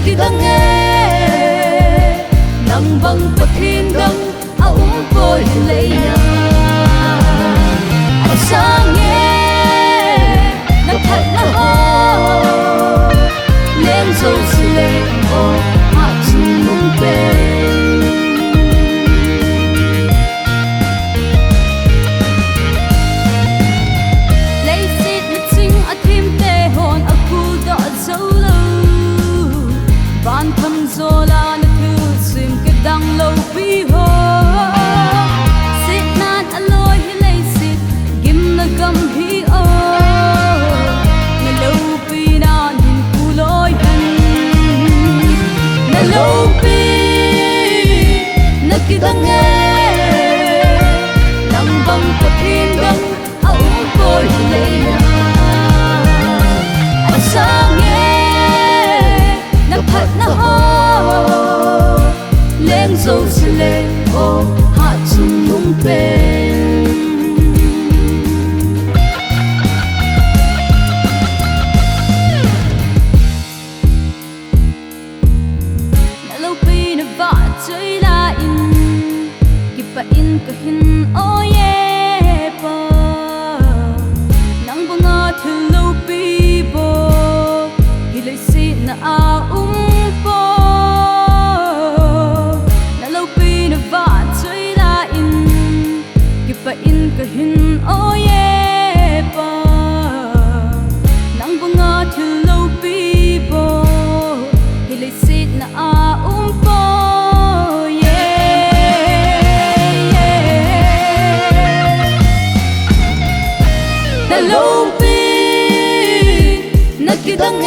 nakidange nang bang pathindang aupoi leina asange naphat na ho len so sile o achung mong pe zola na thu sim ke dang lo pi ho sit nan aloi hi lei sit gim na gam hi o na lo pi na nin ku loi han na lo pi na ki dang e nang bang ko tin dang au ko lei na sang e na phat na ho lên dâu sẽ lên ô hạ chung mong bên na lâu pi na vạ chơi la in kịp pa in ka hin ô ye pa nang bunga thil lâu pi bo hi lấy si na a po pa in ka hin o ye pa nang bunga thil lo pi bo hi le sit na a po ye na lo pi na ki dang